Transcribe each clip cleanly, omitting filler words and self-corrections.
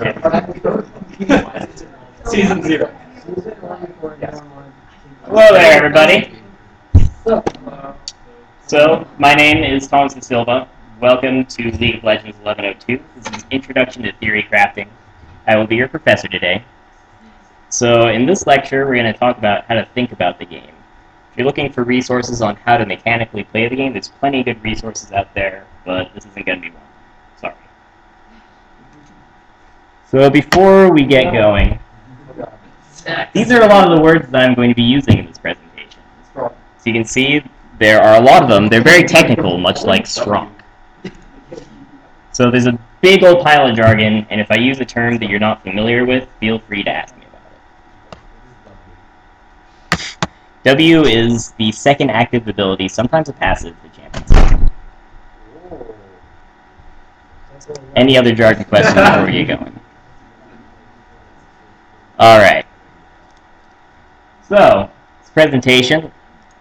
Season 0. Hello there, everybody. So, my name is Thomas and Silva. Welcome to League of Legends 1102. This is Introduction to Theory Crafting. I will be your professor today. So, in this lecture, we're going to talk about how to think about the game. If you're looking for resources on how to mechanically play the game, there's plenty of good resources out there, but this isn't going to be one. Sorry. So, before we get going, these are a lot of the words that I'm going to be using in this presentation. So you can see there are a lot of them. They're very technical, much like strong. So there's a big old pile of jargon, and if I use a term that you're not familiar with, feel free to ask me about it. W is the second active ability, sometimes a passive, the champions. Any other jargon questions before we get going? Alright. So, this presentation,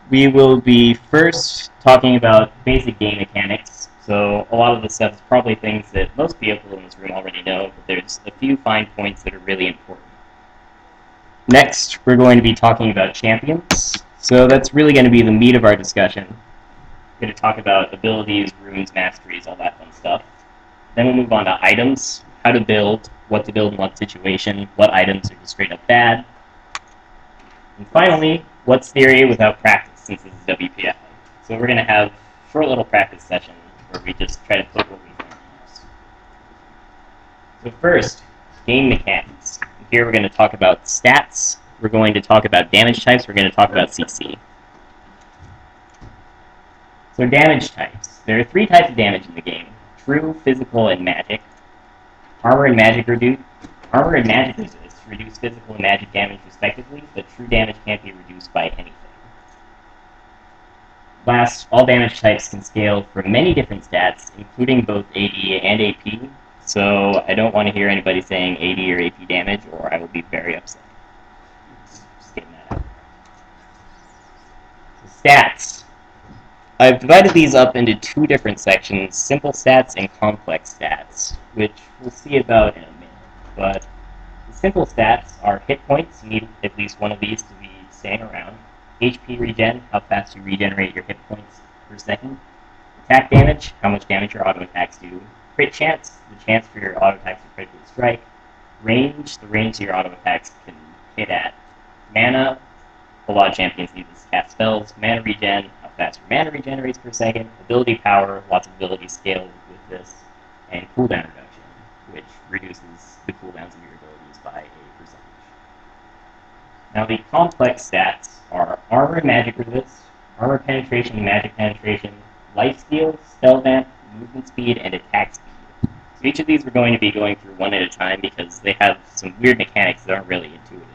we will be first talking about basic game mechanics. So a lot of this stuff is probably things that most people in this room already know, but there's a few fine points that are really important. Next, we're going to be talking about champions. So that's really going to be the meat of our discussion. We're going to talk about abilities, runes, masteries, all that fun stuff. Then we'll move on to items, how to build, what to build in what situation, what items are just straight up bad. And finally, what's theory without practice, since this is WPI. So we're going to have a short little practice session where we just try to put what we think. So first, game mechanics. Here we're going to talk about stats, we're going to talk about damage types, we're going to talk about CC. So damage types. There are 3 types of damage in the game: true, physical, and magic. Armor and magic resist reduce physical and magic damage respectively, but true damage can't be reduced by anything. Last, all damage types can scale from many different stats, including both AD and AP, so I don't want to hear anybody saying AD or AP damage, or I will be very upset. Just getting that out. So stats. I've divided these up into 2 different sections, simple stats and complex stats, which we'll see about in a minute. But the simple stats are hit points. You need at least one of these to be staying around. HP regen, how fast you regenerate your hit points per second. Attack damage, how much damage your auto attacks do. Crit chance, the chance for your auto attacks to critically strike. Range, the range your auto attacks can hit at. Mana, a lot of champions need this to cast spells. Mana regen, how fast your mana regenerates per second. Ability power, lots of abilities scale with this. And cooldown reduction, which reduces the cooldowns of your abilities by a percentage. Now the complex stats are armor and magic resist, armor penetration and magic penetration, lifesteal, spell vamp, movement speed, and attack speed. So each of these we're going to be going through one at a time because they have some weird mechanics that aren't really intuitive.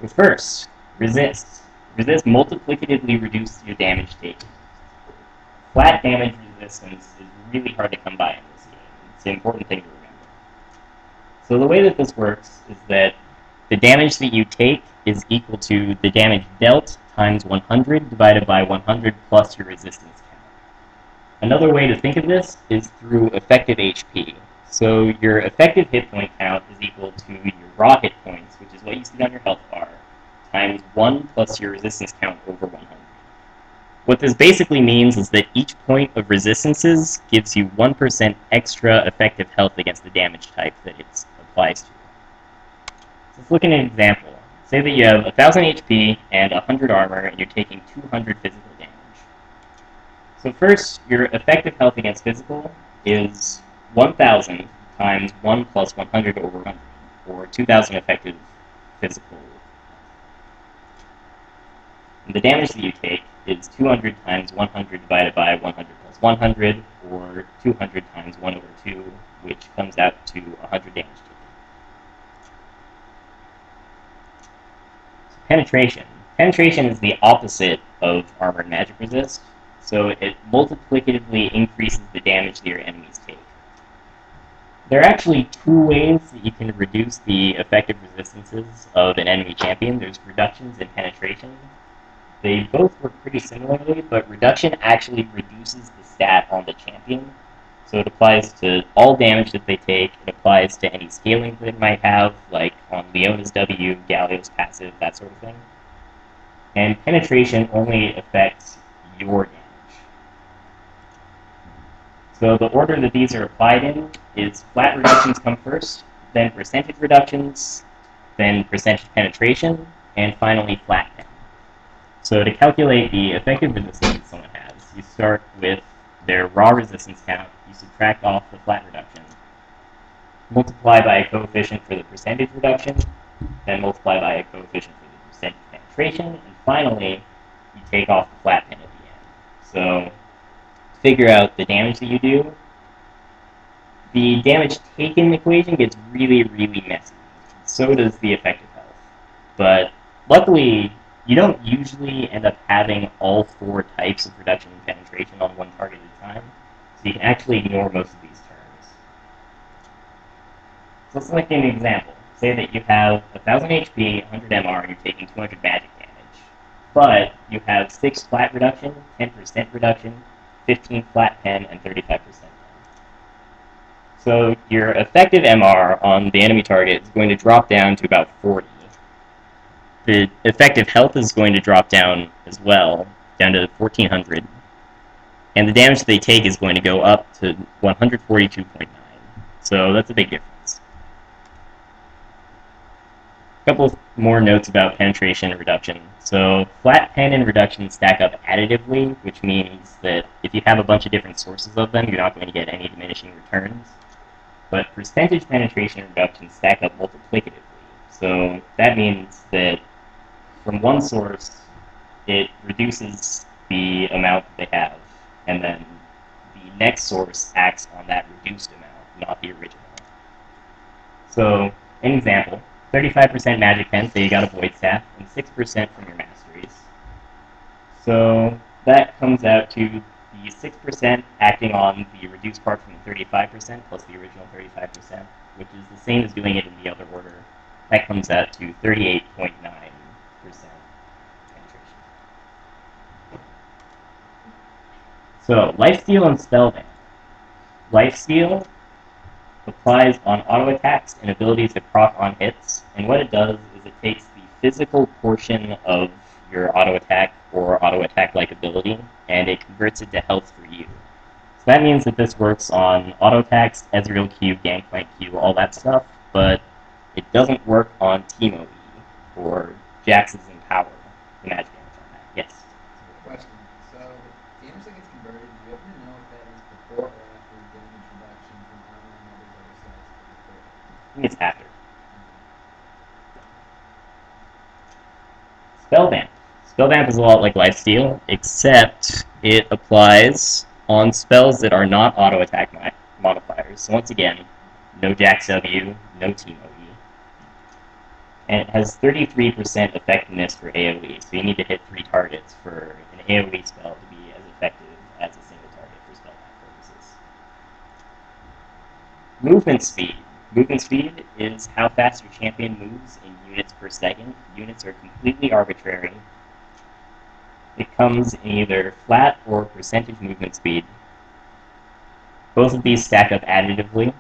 So first, resist. Resist multiplicatively reduces your damage taken. Flat damage resistance is really hard to come by in this game. It's an important thing to remember. So the way that this works is that the damage that you take is equal to the damage dealt times 100 divided by 100 plus your resistance count. Another way to think of this is through effective HP. So your effective hit point count is equal to your raw hit points, which is what you see on your health bar, times 1 plus your resistance count over 100. What this basically means is that each point of resistances gives you 1% extra effective health against the damage type that it applies to. Let's look at an example. Say that you have 1000 HP and 100 armor, and you're taking 200 physical damage. So first, your effective health against physical is 1000 times 1 plus 100 over 100, or 2000 effective physical. And the damage that you take is 200 times 100 divided by 100 plus 100, or 200 times 1 over 2, which comes out to 100 damage taken. Penetration. Penetration is the opposite of armor and magic resist, so it multiplicatively increases the damage that your enemies take. There are actually 2 ways that you can reduce the effective resistances of an enemy champion. There's reductions and penetration. They both work pretty similarly, but reduction actually reduces the stat on the champion, So it applies to all damage that they take. It applies to any scaling that it might have, like on Leona's W, Galio's passive, that sort of thing. And penetration only affects your damage. So the order that these are applied in is flat reductions come first, then percentage reductions, then percentage penetration, and finally flat pen. So to calculate the effective resistance that someone has, you start with their raw resistance count, you subtract off the flat reduction, multiply by a coefficient for the percentage reduction, then multiply by a coefficient for the percentage penetration, and finally, you take off the flat pen at the end. So to figure out the damage that you do, the damage taken equation gets really, really messy. So does the effective health. But luckily, you don't usually end up having all four types of reduction and penetration on one target at a time, so you can actually ignore most of these terms. So let's look at an example. Say that you have 1000 HP, 100 MR, and you're taking 200 magic damage. But you have 6 flat reduction, 10% reduction, 15 flat pen, and 35% pen. So your effective MR on the enemy target is going to drop down to about 40. The effective health is going to drop down as well, down to 1400. And the damage they take is going to go up to 142.9. So that's a big difference. A couple of more notes about penetration and reduction. So flat pen and reduction stack up additively, which means that if you have a bunch of different sources of them, you're not going to get any diminishing returns. But percentage penetration and reduction stack up multiplicatively. So that means that from one source, it reduces the amount that they have, and then the next source acts on that reduced amount, not the original. So, an example, 35% magic pen, so you got a void staff, and 6% from your masteries. So that comes out to the 6% acting on the reduced part from the 35% plus the original 35%, which is the same as doing it in the other order. That comes out to 38.9% penetration. So, Lifesteal and Spellvamp. Lifesteal applies on auto attacks and abilities to proc on hits, and what it does is it takes the physical portion of your auto attack or auto attack like ability and it converts it to health for you. So that means that this works on auto attacks, Ezreal Q, Gangplank Q, all that stuff, but it doesn't work on Teemo E or Jax's Empower, the magic damage on that. Yes? Question. So, damage that gets converted, do you ever know if that is before or after damage reduction from armor and all those other stats before? I think it's after. Spellvamp. Spellvamp is a lot like Lifesteal, except it applies on spells that are not auto attack modifiers. So once again, no Jax W, no Teemo E. And it has 33% effectiveness for AoE, so you need to hit 3 targets for an AoE spell to be as effective as a single target for Spellvamp purposes. Movement speed. Movement speed is how fast your champion moves in units per second. Units are completely arbitrary. It comes in either flat or percentage movement speed. Both of these stack up additively,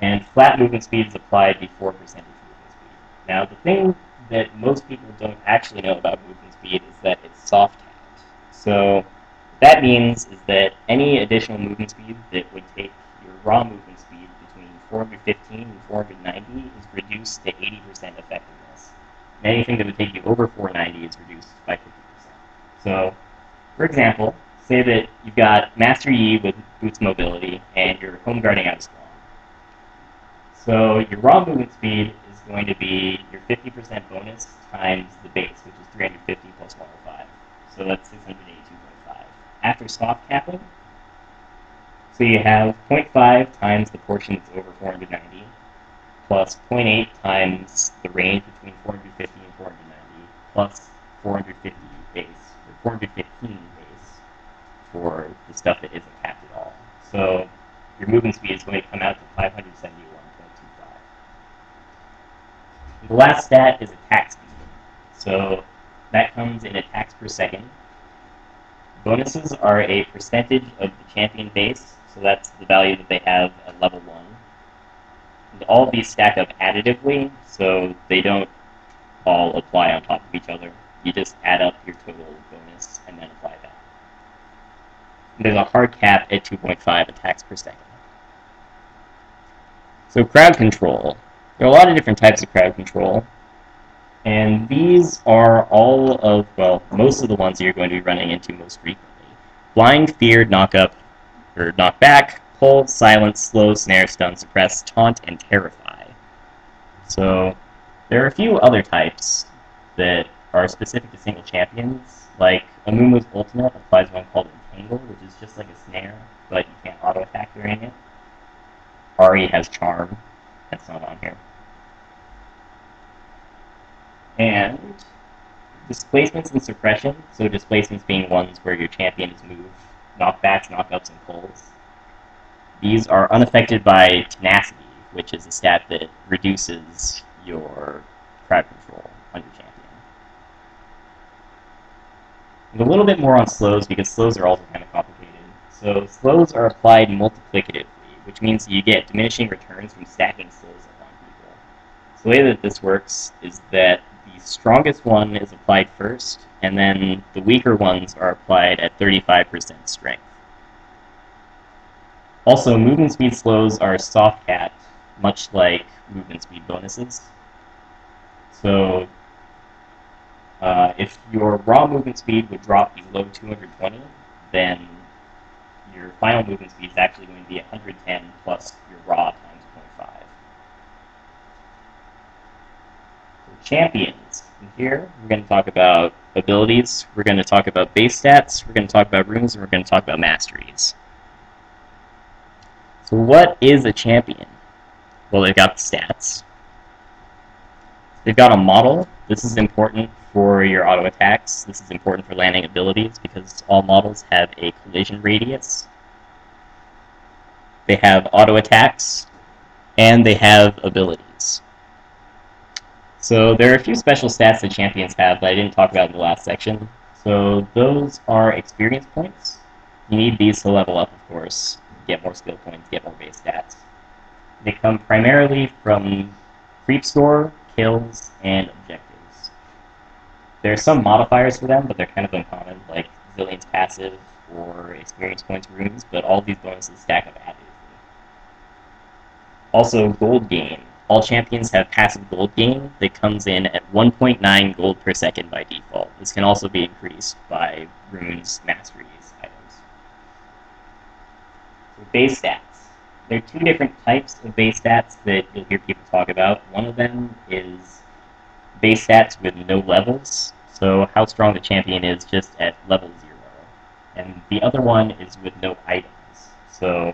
and flat movement speed is applied before percentage movement speed. Now, the thing that most people don't actually know about movement speed is that it's soft tapped. So what that means is that any additional movement speed that would take your raw movement speed between 415 and 490 is reduced to 80% effectiveness. And anything that would take you over 490 is reduced by 50%. So, for example, say that you've got Master Yi with Boots Mobility and you're home guarding out a spawn. So your raw movement speed is going to be your 50% bonus times the base, which is 350 plus 105. So that's 682.5. After soft capping, so you have 0.5 times the portion that's over 490, plus 0.8 times the range between 450 and 490, plus 450 base, or 415 base for the stuff that isn't capped at all. So your movement speed is going to come out to 571.25. The last stat is attack speed. So that comes in attacks per second. Bonuses are a percentage of the champion base. so that's the value that they have at level 1. And all of these stack up additively, so they don't all apply on top of each other. You just add up your total bonus and then apply that. There's a hard cap at 2.5 attacks per second. So crowd control. There are a lot of different types of crowd control. And these are all of, well, most of the ones that you're going to be running into most frequently. Blind, fear, knock up, or knock back, pull, silence, slow, snare, stun, suppress, taunt, and terrify. So there are a few other types that are specific to single champions, like Amumu's ultimate applies one called Entangle, which is just like a snare, but you can't auto-attack during it. Ari has Charm. That's not on here. And displacements and suppression, so displacements being ones where your champion is moved, knockbacks, knockups, and pulls. These are unaffected by tenacity, which is a stat that reduces your crowd control on your champion. And a little bit more on slows, because slows are also kind of complicated. So slows are applied multiplicatively, which means you get diminishing returns from stacking slows upon people. So the way that this works is that the strongest one is applied first, and then the weaker ones are applied at 35% strength. Also, movement speed slows are soft capped, much like movement speed bonuses. So if your raw movement speed would drop below 220, then your final movement speed is actually going to be 110 plus your raw times 0.5. For champions, here we're going to talk about abilities, we're going to talk about base stats, we're going to talk about runes, and we're going to talk about masteries. So what is a champion? Well, they've got the stats. They've got a model. This is important for your auto attacks. This is important for landing abilities because all models have a collision radius. They have auto attacks, and they have abilities. So there are a few special stats that champions have that I didn't talk about in the last section. So those are experience points. You need these to level up, of course. Get more skill points, get more base stats. They come primarily from creep score, kills, and objectives. There are some modifiers for them, but they're kind of uncommon, like Zillion's passive or experience points runes, but all these bonuses stack up additively. Also, gold gain. All champions have passive gold gain that comes in at 1.9 gold per second by default. This can also be increased by runes, masteries, items. So base stats. There are two different types of base stats that you'll hear people talk about. One of them is base stats with no levels, so how strong the champion is just at level 0. And the other one is with no items, so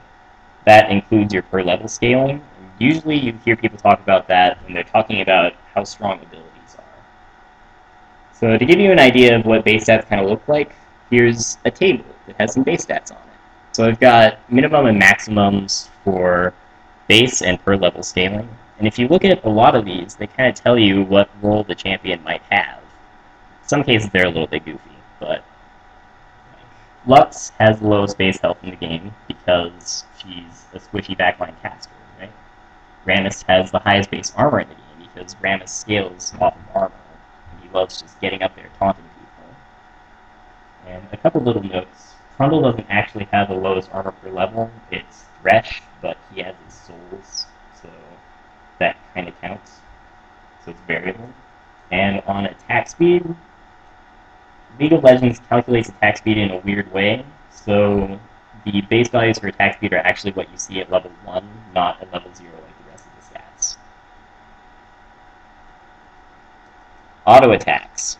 that includes your per level scaling. Usually you hear people talk about that when they're talking about how strong abilities are. So to give you an idea of what base stats kind of look like, here's a table that has some base stats on it. So I've got minimum and maximums for base and per level scaling. And if you look at a lot of these, they kind of tell you what role the champion might have. In some cases they're a little bit goofy, but Lux has the lowest base health in the game because she's a squishy backline caster, right? Rammus has the highest base armor in the game because Rammus scales off of armor, and he loves just getting up there taunting people. And a couple little notes. Trundle doesn't actually have the lowest armor per level. It's Thresh, but he has his souls, so that kind of counts. So it's variable. And on attack speed, League of Legends calculates attack speed in a weird way. So the base values for attack speed are actually what you see at level 1, not at level 0 like the rest of the stats. Auto attacks.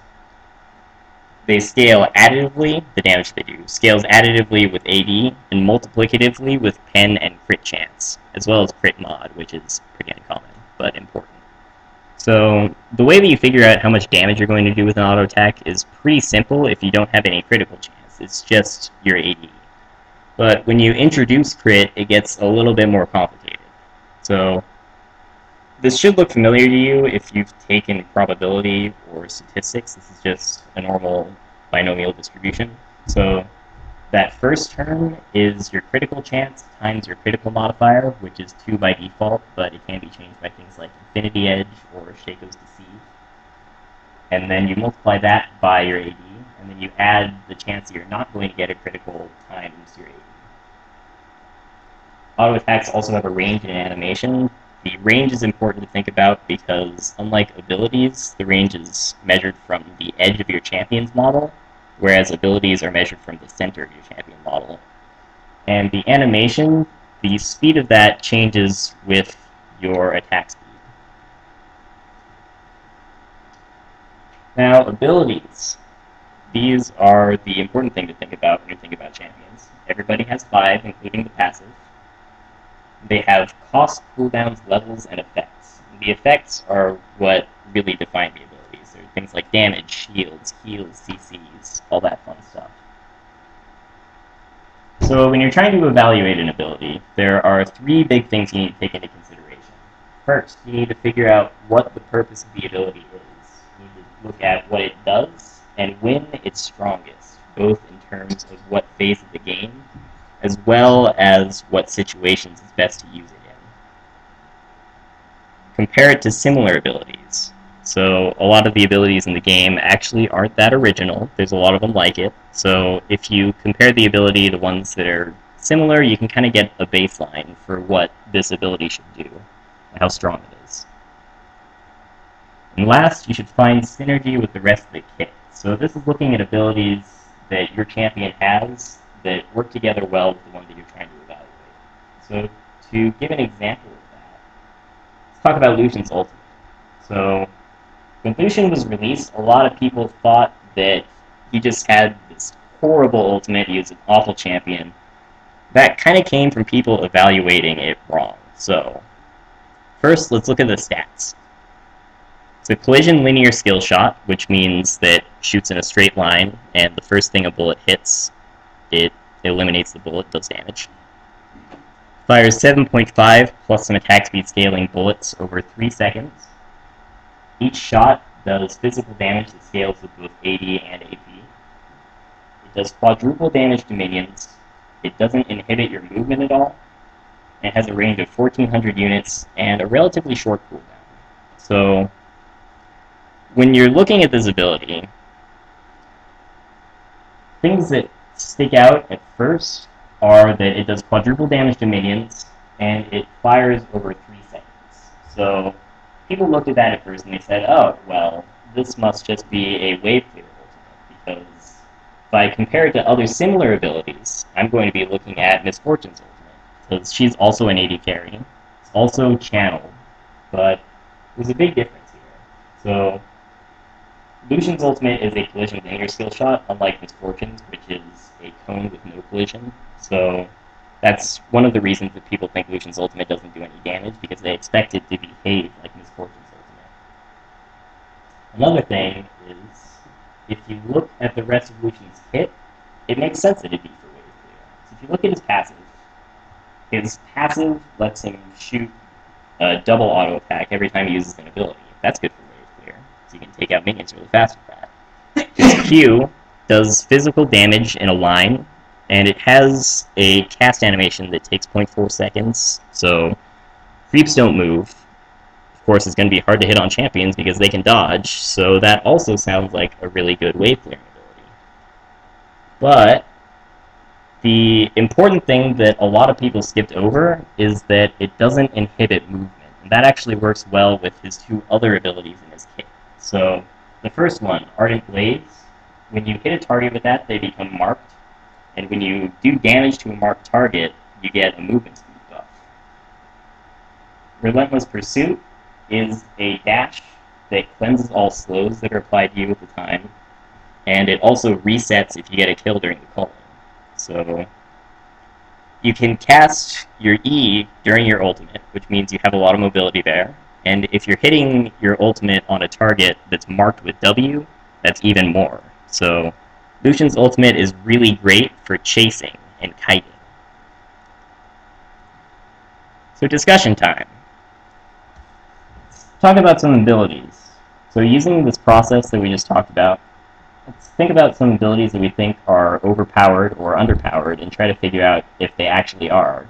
They scale additively, the damage they do, scales additively with AD, and multiplicatively with pen and crit chance, as well as crit mod, which is pretty uncommon, but important. So the way that you figure out how much damage you're going to do with an auto attack is pretty simple if you don't have any critical chance. It's just your AD. But when you introduce crit, it gets a little bit more complicated. So this should look familiar to you if you've taken probability or statistics. This is just a normal binomial distribution. So that first term is your critical chance times your critical modifier, which is 2 by default, but it can be changed by things like Infinity Edge or Shaco's Deceive. And then you multiply that by your AD, and then you add the chance that you're not going to get a critical times your AD. Auto attacks also have a range and an animation. The range is important to think about because, unlike abilities, the range is measured from the edge of your champion's model, whereas abilities are measured from the center of your champion model. And the animation, the speed of that changes with your attack speed. Now, abilities. These are the important thing to think about when you think about champions. Everybody has 5, including the passive. They have cost, cooldowns, levels, and effects. The effects are what really define the abilities. They're things like damage, shields, heals, CCs, all that fun stuff. So when you're trying to evaluate an ability, there are 3 big things you need to take into consideration. First, you need to figure out what the purpose of the ability is. You need to look at what it does and when it's strongest, both in terms of what phase of the game, as well as what situations it's best to use it in. Compare it to similar abilities. So a lot of the abilities in the game actually aren't that original. There's a lot of them like it. So if you compare the ability to ones that are similar, you can kind of get a baseline for what this ability should do and how strong it is. And last, you should find synergy with the rest of the kit. So this is looking at abilities that your champion has that work together well with the one that you're trying to evaluate. So to give an example of that, let's talk about Lucian's ultimate. So when Lucian was released, a lot of people thought that he just had this horrible ultimate, he was an awful champion. That kind of came from people evaluating it wrong. So first, let's look at the stats. It's a collision linear skill shot, which means that it shoots in a straight line, and the first thing a bullet hits, it eliminates the bullet, does damage. Fires 7.5 plus some attack speed scaling bullets over 3 seconds. Each shot does physical damage that scales with both AD and AP. It does quadruple damage to minions. It doesn't inhibit your movement at all. And it has a range of 1,400 units and a relatively short cooldown. So when you're looking at this ability, things that stick out at first are that it does quadruple damage to minions, and it fires over 3 seconds. So people looked at that at first and they said, oh, well, this must just be a wave clear ultimate, because if I compare it to other similar abilities, I'm going to be looking at Miss Fortune's ultimate, because she's also an AD carry. It's also channeled, but there's a big difference here. So Lucian's ultimate is a collision linear skill shot, unlike Miss Fortune's, which is a cone with no collision. So that's one of the reasons that people think Lucian's ultimate doesn't do any damage, because they expect it to behave like Miss Fortune's ultimate. Another thing is, if you look at the rest of Lucian's kit, it makes sense that it'd be for wave clear. So if you look at his passive lets him shoot a double auto attack every time he uses an ability. That's good for wave clear, so you can take out minions really fast with that. His Q does physical damage in a line, and it has a cast animation that takes 0.4 seconds, so creeps don't move. Of course, it's going to be hard to hit on champions because they can dodge, so that also sounds like a really good wave clearing ability. But the important thing that a lot of people skipped over is that it doesn't inhibit movement, and that actually works well with his 2 other abilities in his kit. So the first one, Ardent Blades, when you hit a target with that, they become marked, and when you do damage to a marked target, you get a movement speed buff. Relentless Pursuit is a dash that cleanses all slows that are applied to you at the time, and it also resets if you get a kill during the culling. So you can cast your E during your ultimate, which means you have a lot of mobility there, and if you're hitting your ultimate on a target that's marked with W, that's even more. So Lucian's ultimate is really great for chasing and kiting. So discussion time. Let's talk about some abilities. So using this process that we just talked about, let's think about some abilities that we think are overpowered or underpowered and try to figure out if they actually are.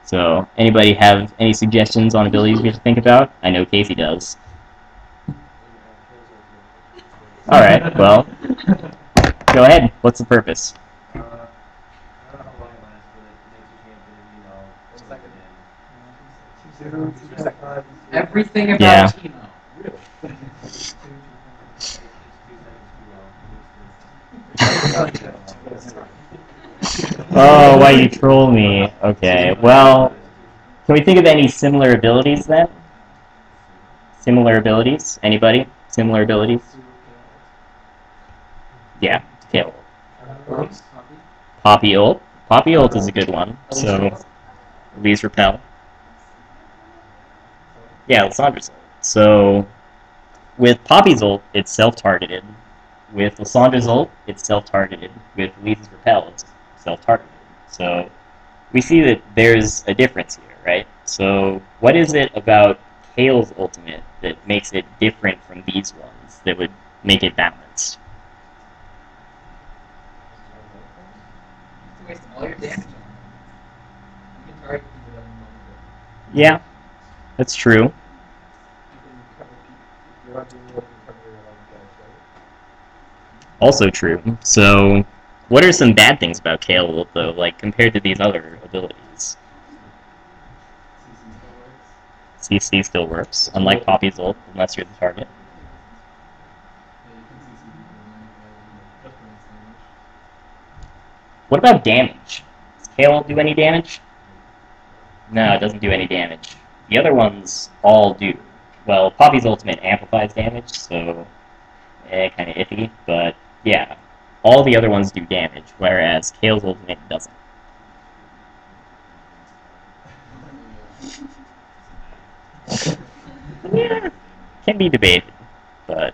So, anybody have any suggestions on abilities we should think about? I know Casey does. All right, well, go ahead. What's the purpose? Everything about Yeah. Timo. Really. Oh, why you troll me? Okay, well, can we think of any similar abilities then? Similar abilities? Anybody? Similar abilities? Yeah, Tail. Poppy ult. Poppy ult is a good one. So, release repel. Yeah, Lissandra's ult. So, with Poppy's ult, it's self-targeted. With Lissandra's ult, it's self-targeted. With Lisa's repel, it's self-targeted. So, we see that there's a difference here, right? So, what is it about Kale's ultimate that makes it different from these ones that would make it balanced? To waste all your damage on it. You can target people that you want to. Yeah, that's true. Also true. So, what are some bad things about Kale ult, though, like compared to these other abilities? CC still works, unlike Poppy's ult, unless you're the target. Yeah, you can CC people in any damage. What about damage? Does Kale ult do any damage? No, it doesn't do any damage. The other ones all do. Well, Poppy's ultimate amplifies damage, so kind of iffy, but yeah. All the other ones do damage, whereas Kale's ultimate doesn't. Yeah, can be debated, but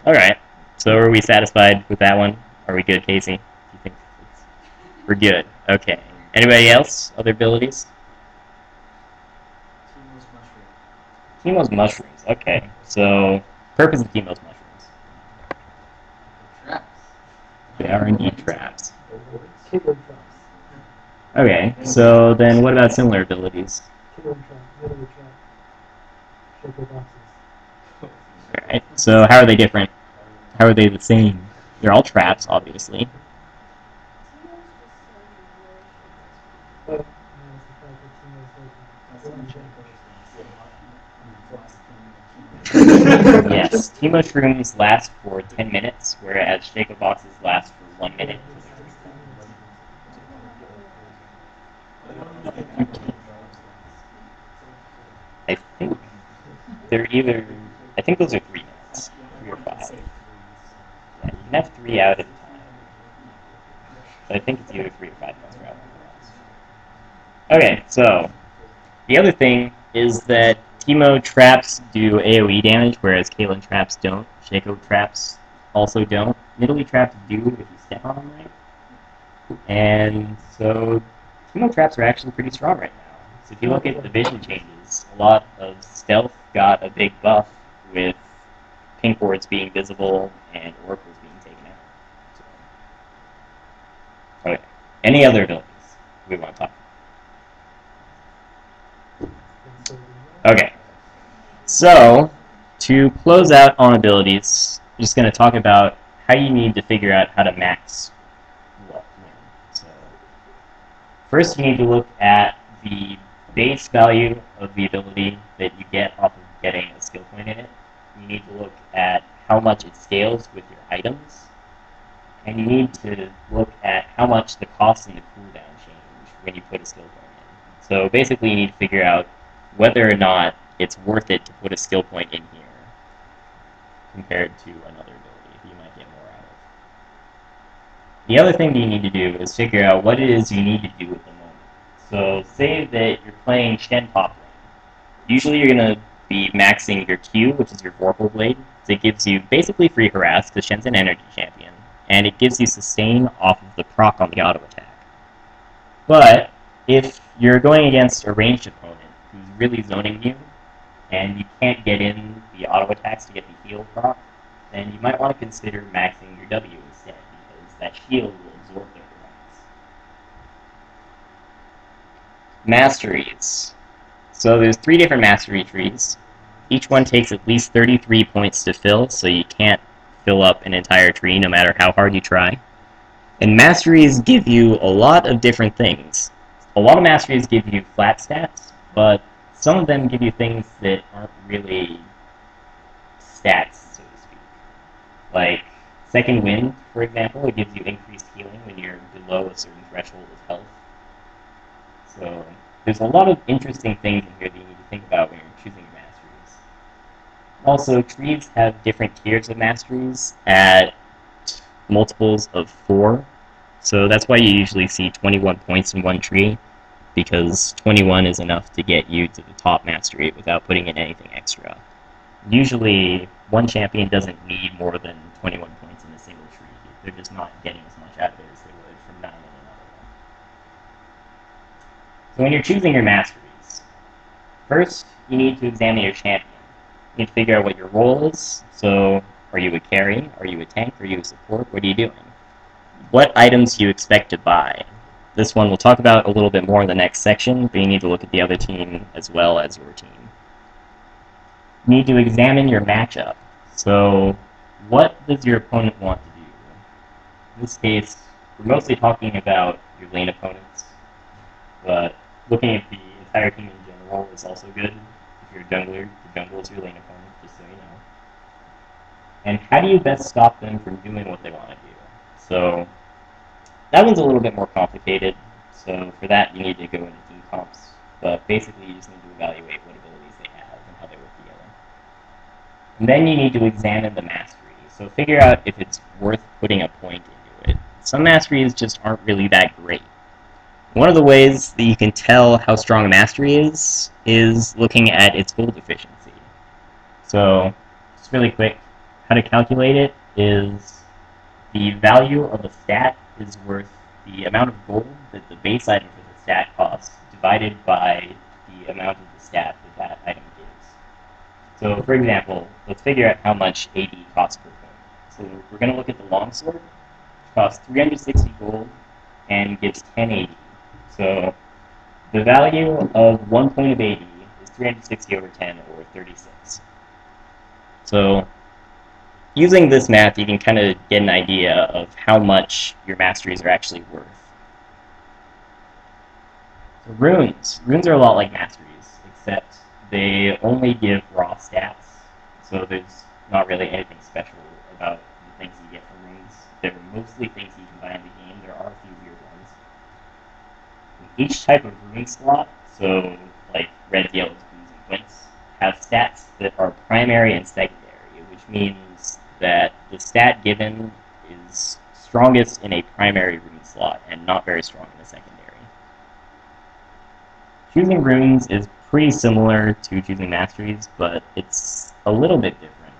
alright. So are we satisfied with that one? Are we good, Casey? Do you think we're good? Okay. Anybody else? Other abilities? Timo's mushroom. Teimo's mushrooms. Okay. So, purpose of Teimo's mushrooms. Traps. They are indeed traps. Okay. So then, what about similar abilities? Alright. So how are they different? How are they the same? They're all traps, obviously. Yes, Tea Mushrooms last for 10 minutes, whereas Shaco Boxes last for 1 minute. I think they're either. I think those are 3 minutes. 3 or 5. Yeah, you can have 3 out at a time. But I think it's either 3 or 5 minutes for out. Okay, so the other thing is that Teemo traps do AoE damage, whereas Caitlyn traps don't. Shaco traps also don't. Nidalee traps do if you step on them right. And so Teemo traps are actually pretty strong right now. So if you look at the vision changes, a lot of stealth got a big buff with pink wards being visible and oracles being taken out. So, okay. Any other abilities we want to talk about? Okay. So, to close out on abilities, I'm just going to talk about how you need to figure out how to max what when. So, first you need to look at the base value of the ability that you get off of getting a skill point in it. You need to look at how much it scales with your items. And you need to look at how much the cost and the cooldown change when you put a skill point in. So basically you need to figure out whether or not it's worth it to put a skill point in here compared to another ability that you might get more out of. The other thing that you need to do is figure out what it is you need to do at the moment. So say that you're playing Shen top lane. Usually you're going to be maxing your Q, which is your Vorpal Blade. So it gives you basically free harass, because Shen's an energy champion. And it gives you sustain off of the proc on the auto attack. But if you're going against a ranged opponent who's really zoning you, and you can't get in the auto attacks to get the heal proc, then you might want to consider maxing your W instead, because that shield will absorb their defense. Masteries. So there's 3 different mastery trees. Each one takes at least 33 points to fill, so you can't fill up an entire tree no matter how hard you try. And masteries give you a lot of different things. A lot of masteries give you flat stats, but some of them give you things that aren't really stats, so to speak. Like Second Wind, for example, it gives you increased healing when you're below a certain threshold of health. So there's a lot of interesting things in here that you need to think about when you're choosing your masteries. Also, trees have different tiers of masteries at multiples of 4. So that's why you usually see 21 points in one tree, because 21 is enough to get you to the top mastery without putting in anything extra. Usually, one champion doesn't need more than 21 points in a single tree. They're just not getting as much out of it as they would from 9 in another one. So when you're choosing your masteries, first you need to examine your champion. You need to figure out what your role is. So, are you a carry? Are you a tank? Are you a support? What are you doing? What items do you expect to buy? This one we'll talk about a little bit more in the next section, but you need to look at the other team as well as your team. You need to examine your matchup. So, what does your opponent want to do? In this case, we're mostly talking about your lane opponents, but looking at the entire team in general is also good. If you're a jungler, the jungle is your lane opponent, just so you know. And how do you best stop them from doing what they want to do? So, that one's a little bit more complicated, so for that you need to go into team comps. But basically you just need to evaluate what abilities they have and how they work together. And then you need to examine the mastery, so figure out if it's worth putting a point into it. Some masteries just aren't really that great. One of the ways that you can tell how strong a mastery is looking at its gold efficiency. So, just really quick, how to calculate it is the value of a stat is worth the amount of gold that the base item for the stat costs divided by the amount of the stat that item gives. So, for example, let's figure out how much AD costs per point. So we're going to look at the longsword, which costs 360 gold and gives 10 AD. So the value of 1 point of AD is 360 over 10, or 36. So using this math, you can kind of get an idea of how much your masteries are actually worth. So runes. Runes are a lot like masteries, except they only give raw stats. So there's not really anything special about the things you get from runes. They're mostly things you can buy in the game. There are a few weird ones. Each type of rune slot, so like reds, yellows, blues, and quints, have stats that are primary and secondary, which means that the stat given is strongest in a primary rune slot and not very strong in a secondary. Choosing runes is pretty similar to choosing masteries, but it's a little bit different.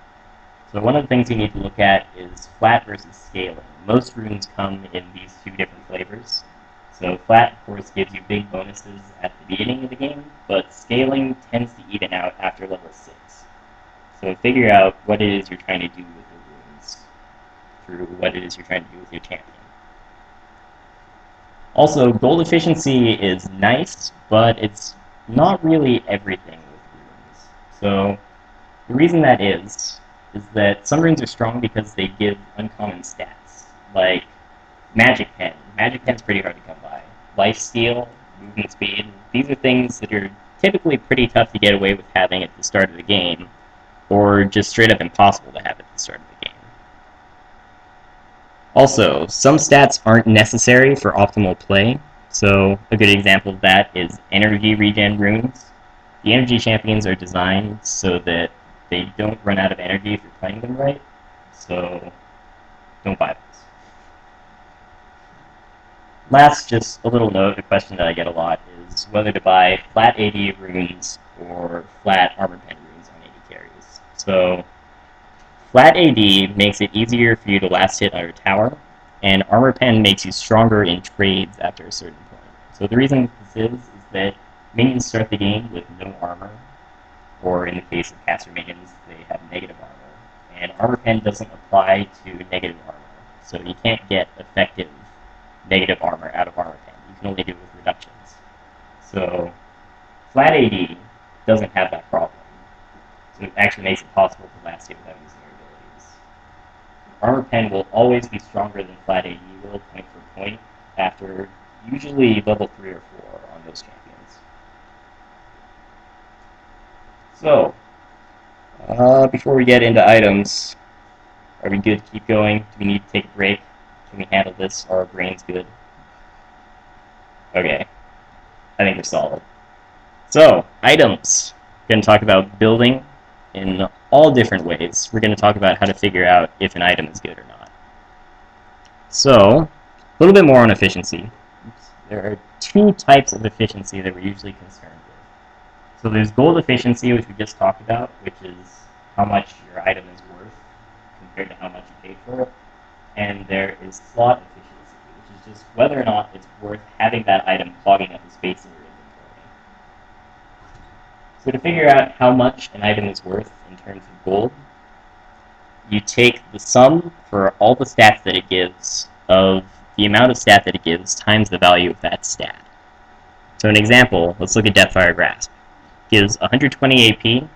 So one of the things you need to look at is flat versus scaling. Most runes come in these 2 different flavors. So flat, of course, gives you big bonuses at the beginning of the game, but scaling tends to even out after level 6. So figure out what it is you're trying to do with the runes through what it is you're trying to do with your champion. Also, gold efficiency is nice, but it's not really everything with runes. So the reason that is that some runes are strong because they give uncommon stats, like Magic Pen. Magic Pen's pretty hard to come by. Lifesteal, movement speed, these are things that are typically pretty tough to get away with having at the start of the game, or just straight up impossible to have at the start of the game. Also, some stats aren't necessary for optimal play, so a good example of that is energy regen runes. The energy champions are designed so that they don't run out of energy if you're playing them right, so don't buy those. Last, just a little note, a question that I get a lot is whether to buy flat AD runes or flat armor pen runes on AD carries. So, flat AD makes it easier for you to last hit on your tower, and armor pen makes you stronger in trades after a certain point. So the reason this is that minions start the game with no armor, or in the case of caster minions, they have negative armor, and Armor Pen doesn't apply to negative armor, so you can't get effective negative armor out of Armor Pen. You can only do it with reductions. So Flat AD doesn't have that problem, so it actually makes it possible to last hit without using your abilities. Armor Pen will always be stronger than Flat AD will, point for point, after usually level 3 or 4 on those champions. So, before we get into items, are we good to keep going? Do we need to take a break? Can we handle this? Are our brains good? Okay. I think we're solid. So, items. We're going to talk about building in all different ways. We're going to talk about how to figure out if an item is good or not. So, a little bit more on efficiency. There are two types of efficiency that we're usually concerned with. So there's gold efficiency, which we just talked about, which is how much your item is worth compared to how much you paid for it. And there is slot efficiency, which is just whether or not it's worth having that item clogging up the space in your inventory. So to figure out how much an item is worth in terms of gold, you take the sum for all the stats that it gives of the amount of stat that it gives times the value of that stat. So an example, let's look at Deathfire Grasp. It gives 120 AP, 10%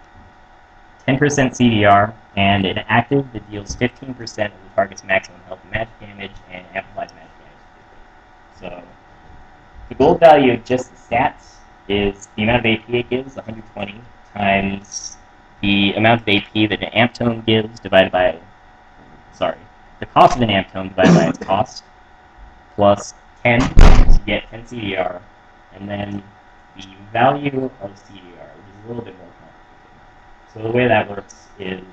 CDR, and an active that deals 15% of the target's maximum health and magic damage and amplifies magic damage. So the gold value of just the stats is the amount of AP it gives, 120, times the amount of AP that an amp tome gives divided by, the cost of an amp tome divided by its cost, plus 10 to get 10 CDR, and then the value of CDR, which is a little bit more complicated. So the way that works is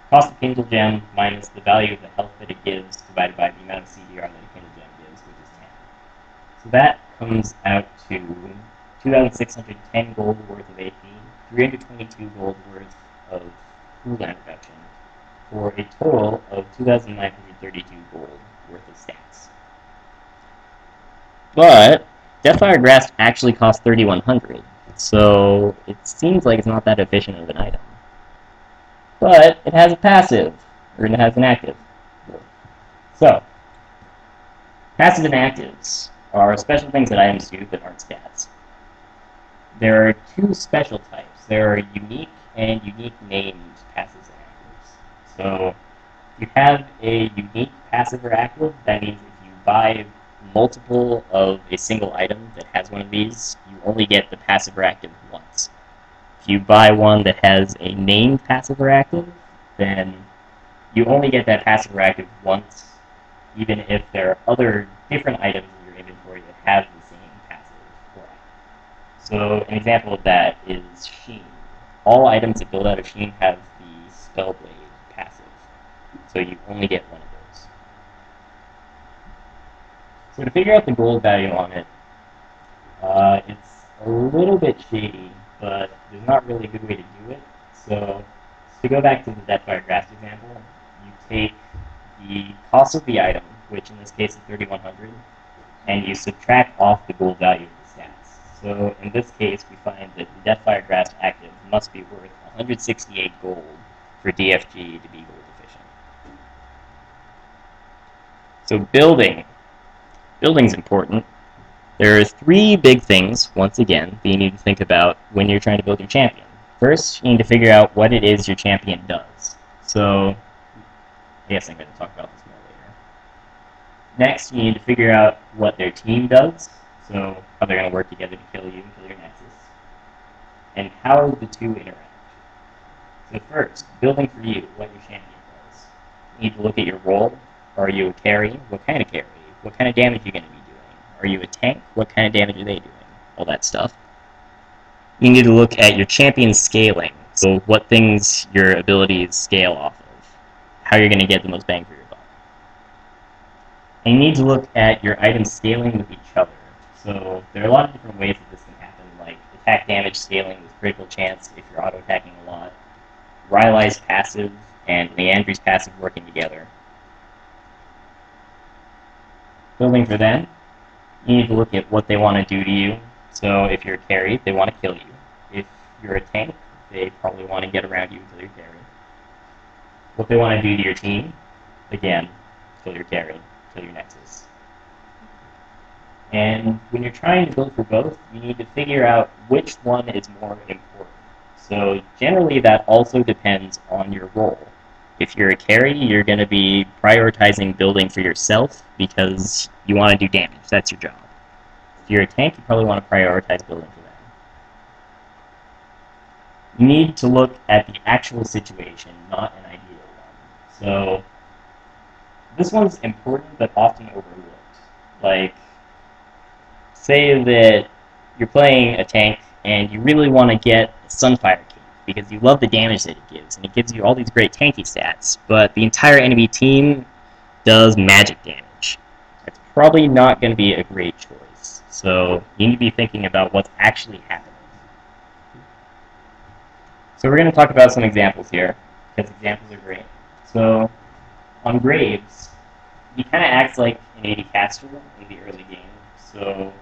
cost of Kindle Gem minus the value of the health that it gives divided by the amount of CDR that a Kindle Gem gives, which is 10. So that comes out to 2,610 gold worth of AP, 322 gold worth of cooldown reduction, for a total of 2,932 gold worth of stats. But Deathfire Grasp actually costs 3,100, so it seems like it's not that efficient of an item. But it has a passive, or it has an active. So, passive and actives are special things that items do that aren't stats. There are two special types. There are unique and unique named passives and actives. So, if you have a unique passive or active, that means if you buy multiple of a single item that has one of these, you only get the passive or active once. If you buy one that has a named passive or active, then you only get that passive or active once, even if there are other different items in your inventory that have the same passive or active. So an example of that is Sheen. All items that build out of Sheen have the Spellblade passive, so you only get one of those. So to figure out the gold value on it, it's a little bit shady, but there's not really a good way to do it. So to go back to the Deathfire Grasp example, you take the cost of the item, which in this case is 3,100, and you subtract off the gold value of the stats. So in this case, we find that the Deathfire Grasp active must be worth 168 gold for DFG to be gold efficient. So building. Building's important. There are three big things, once again, that you need to think about when you're trying to build your champion. First, you need to figure out what it is your champion does. So, I guess I'm going to talk about this more later. Next, you need to figure out what their team does, so how they're going to work together to kill you and kill your Nexus, and how the two interact. So first, building for you, what your champion does. You need to look at your role. Are you a carry? What kind of carry? What kind of damage are you going to be doing? Are you a tank? What kind of damage are they doing? All that stuff. You need to look at your champion scaling. So what things your abilities scale off of. How you're going to get the most bang for your buck. And you need to look at your items scaling with each other. So there are a lot of different ways that this can happen, like attack damage scaling with critical chance if you're auto-attacking a lot, Rylai's passive and Leandri's passive working together. Building for them, you need to look at what they want to do to you. So if you're a carry, they want to kill you. If you're a tank, they probably want to get around you until you're carried. what they want to do to your team, again, kill your carry, kill your Nexus. And when you're trying to build for both, you need to figure out which one is more important. So generally that also depends on your role. If you're a carry, you're going to be prioritizing building for yourself because you want to do damage. That's your job. If you're a tank, you probably want to prioritize building for them. You need to look at the actual situation, not an ideal one. So this one's important but often overlooked. Like, say that you're playing a tank and you really want to get Sunfire Cape because you love the damage that it gives, and it gives you all these great tanky stats, but the entire enemy team does magic damage. That's probably not going to be a great choice. So you need to be thinking about what's actually happening. So we're going to talk about some examples here, because examples are great. So on Graves, he kind of acts like an AD caster in the early game. So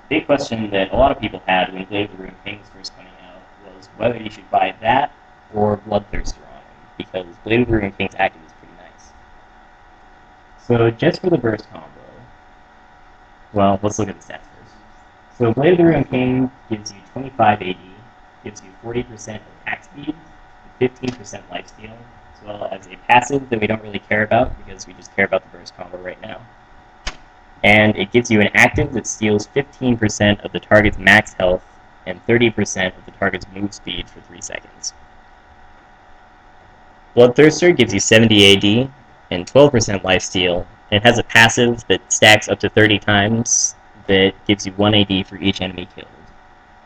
the big question that a lot of people had when Blade of the Ruined King was first coming out was whether you should buy that or Bloodthirster on him, because Blade of the Ruined King's active is pretty nice. So just for the burst combo, well, let's look at the stats first. So Blade of the Ruined King gives you 25 AD, gives you 40% attack speed, 15% lifesteal, as well as a passive that we don't really care about because we just care about the burst combo right now. And it gives you an active that steals 15% of the target's max health and 30% of the target's move speed for 3 seconds. Bloodthirster gives you 70 AD and 12% lifesteal, and it has a passive that stacks up to 30 times that gives you 1 AD for each enemy killed,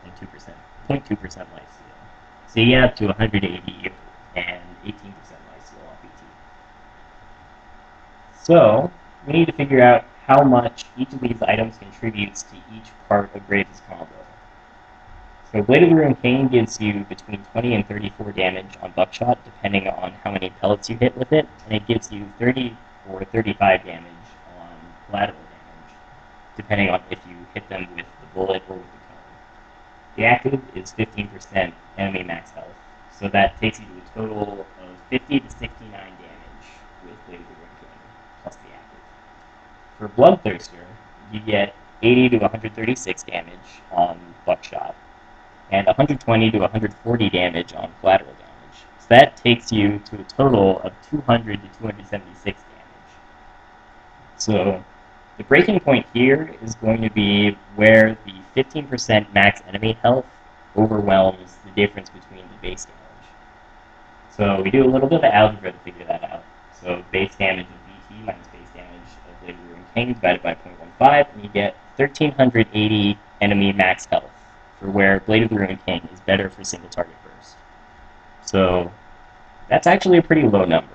and 0.2% lifesteal. So you get up to 100 AD and 18% lifesteal on BT. So we need to figure out how much each of these items contributes to each part of Graves' combo. So Blade of the Ruined King gives you between 20 and 34 damage on Buckshot, depending on how many pellets you hit with it, and it gives you 30 or 35 damage on collateral damage, depending on if you hit them with the bullet or with the cone. The active is 15% enemy max health, so that takes you to a total of 50 to 69 damage with Blade of the Ruined King, plus the active. For Bloodthirster, you get 80 to 136 damage on Buckshot, and 120 to 140 damage on collateral damage. So that takes you to a total of 200 to 276 damage. So the breaking point here is going to be where the 15% max enemy health overwhelms the difference between the base damage. So we do a little bit of algebra to figure that out. So base damage of BT minus base damage of Blade of the Ruined King divided by 0.15, and you get 1380 enemy max health, for where Blade of the Ruined King is better for single target burst. So that's actually a pretty low number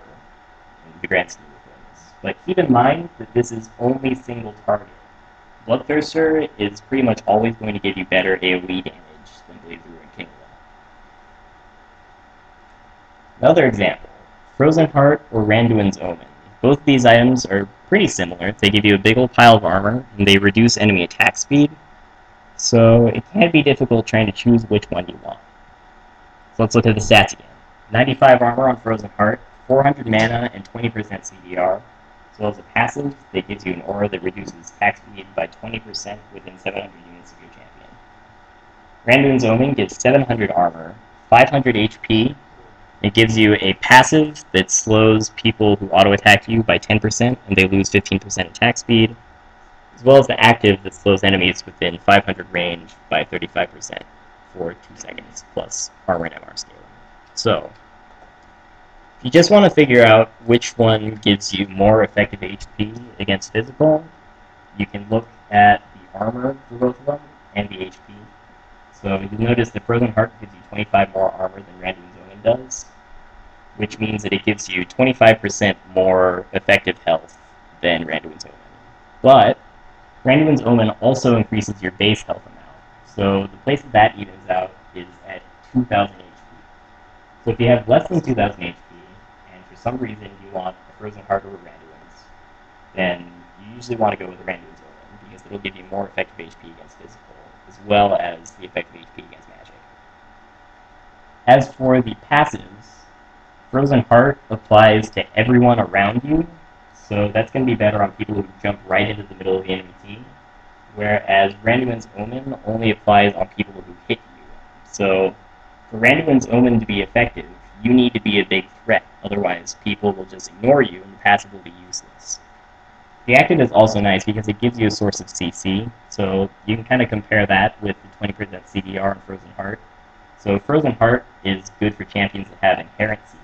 in the grand scheme of things. But keep in mind that this is only single target. Bloodthirster is pretty much always going to give you better AoE damage than Blade of the Ruined King will. Another example, Frozen Heart or Randuin's Omen. Both of these items are pretty similar. They give you a big old pile of armor, and they reduce enemy attack speed, so it can be difficult trying to choose which one you want. So let's look at the stats again. 95 armor on Frozen Heart, 400 mana and 20% CDR, as well as a passive that gives you an aura that reduces attack speed by 20% within 700 units of your champion. Randuin's Omen gives 700 armor, 500 HP. It gives you a passive that slows people who auto-attack you by 10%, and they lose 15% attack speed, as well as the active that slows enemies within 500 range by 35% for 2 seconds, plus armor and MR scaling. So, if you just want to figure out which one gives you more effective HP against physical, you can look at the armor for both of them and the HP. So you'll notice the Frozen Heart gives you 25 more armor than Randuin's Omen does, which means that it gives you 25% more effective health than Randuin's Omen. But Randuin's Omen also increases your base health amount. So the place that evens out is at 2,000 HP. So if you have less than 2,000 HP, and for some reason you want a Frozen Heart over Randuin's, then you usually want to go with Randuin's Omen, because it'll give you more effective HP against physical, as well as the effective HP against magic. As for the passives, Frozen Heart applies to everyone around you, so that's going to be better on people who jump right into the middle of the enemy team, whereas Randuin's Omen only applies on people who hit you. So for Randuin's Omen to be effective, you need to be a big threat, otherwise people will just ignore you and your passive will be useless. The active is also nice because it gives you a source of CC, so you can kind of compare that with the 20% CDR in Frozen Heart. So Frozen Heart is good for champions that have inherent CC,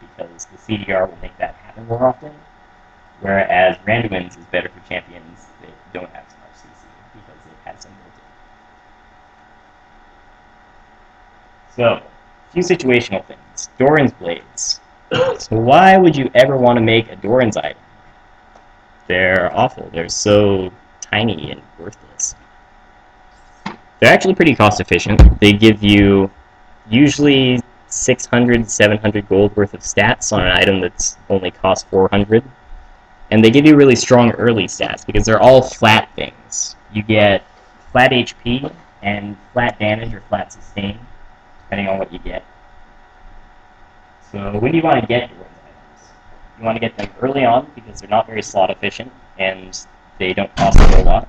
because the CDR will make that happen more often, whereas Randuin's is better for champions that don't have so much CC, because it has some built in. So, a few situational things. Doran's Blades. So why would you ever want to make a Doran's item? They're awful. They're so tiny and worthless. They're actually pretty cost efficient. They give you usually 600, 700 gold worth of stats on an item that's only cost 400. And they give you really strong early stats because they're all flat things. You get flat HP and flat damage or flat sustain, depending on what you get. So when do you want to get Doran's items? You want to get them early on because they're not very slot efficient and they don't cost a whole lot.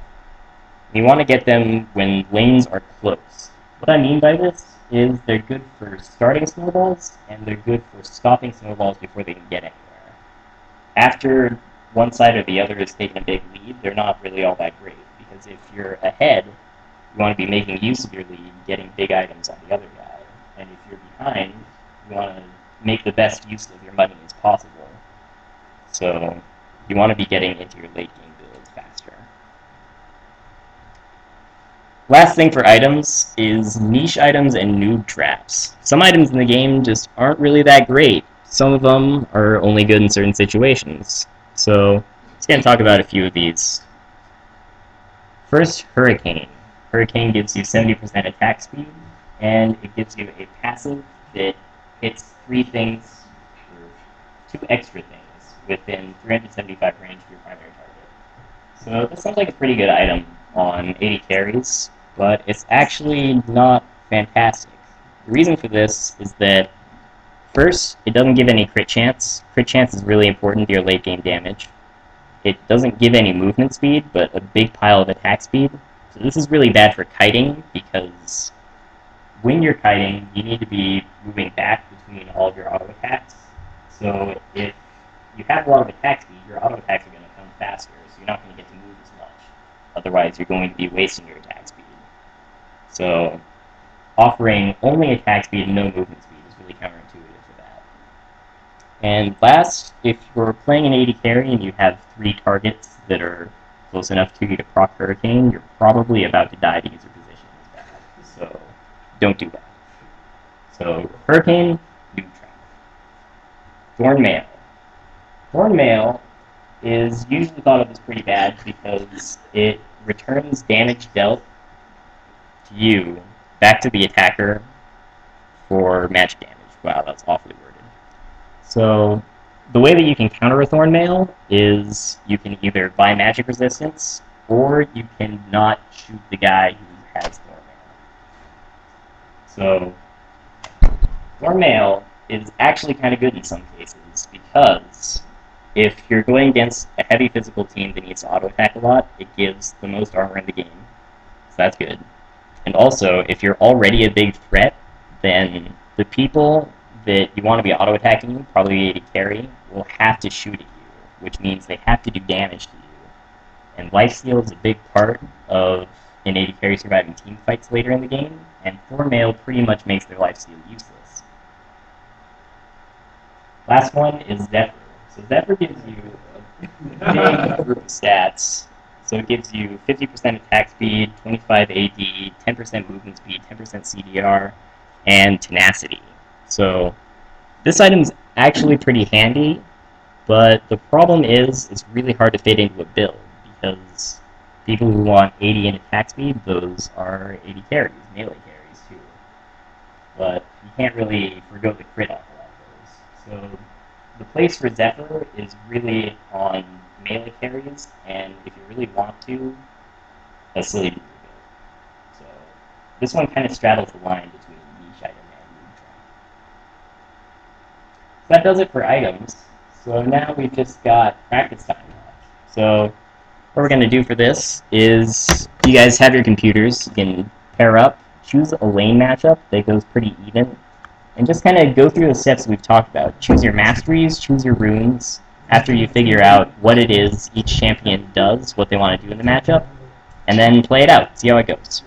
You want to get them when lanes are close. What I mean by this is they're good for starting snowballs and they're good for stopping snowballs before they can get anywhere. After one side or the other has taken a big lead, they're not really all that great, because if you're ahead, you want to be making use of your lead, getting big items on the other guy, and if you're behind, you want to make the best use of your money as possible. So you want to be getting into your late game builds faster. Last thing for items is niche items and noob traps. Some items in the game just aren't really that great. Some of them are only good in certain situations. So let's going to talk about a few of these. First, Hurricane. Hurricane gives you 70% attack speed, and it gives you a passive that hits 3 things, or 2 extra things, within 375 range of your primary target. So this sounds like a pretty good item on 80 carries, but it's actually not fantastic. The reason for this is that, first, it doesn't give any crit chance. Crit chance is really important to your late game damage. It doesn't give any movement speed, but a big pile of attack speed. So this is really bad for kiting, because when you're kiting, you need to be moving back between all of your auto attacks. So if you have a lot of attack speed, your auto attacks are going to come faster, so you're not going to get to move as much. Otherwise, you're going to be wasting your attack speed. So offering only attack speed and no movement speed is really counterintuitive for that. And last, if you're playing an 80 carry and you have 3 targets that are close enough to you to proc Hurricane, you're probably about to die because your position is bad. So don't do that. So Hurricane, noob trap. Thornmail. Thornmail is usually thought of as pretty bad because it returns damage dealt to you back to the attacker for magic damage. Wow, that's awfully worded. So the way that you can counter a Thornmail is you can either buy magic resistance, or you can not shoot the guy who has Thornmail. So Thornmail is actually kind of good in some cases, because if you're going against a heavy physical team that needs to auto-attack a lot, it gives the most armor in the game. So that's good. And also, if you're already a big threat, then the people that you want to be auto-attacking you, probably 80 carry, will have to shoot at you, which means they have to do damage to you. And lifesteal is a big part of an 80 carry surviving team fights later in the game, and Thornmail pretty much makes their lifesteal useless. Last one is Zephyr. So Zephyr gives you a big group of stats. So it gives you 50% attack speed, 25 AD, 10% movement speed, 10% CDR, and tenacity. So this item's actually pretty handy, but the problem is it's really hard to fit into a build, because people who want 80 in attack speed, those are 80 carries, melee carries too. But you can't really forgo the crit off a lot of those. So the place for Zephyr is really on melee carries, and if you really want to, a silly build. So this one kind of straddles the line between niche item and noob trap. that does it for items. So now we've just got practice time left. So what we're going to do for this is, you guys have your computers, you can pair up, choose a lane matchup that goes pretty even, and just kind of go through the steps we've talked about. Choose your masteries, choose your runes, after you figure out what it is each champion does, what they want to do in the matchup, and then play it out, see how it goes.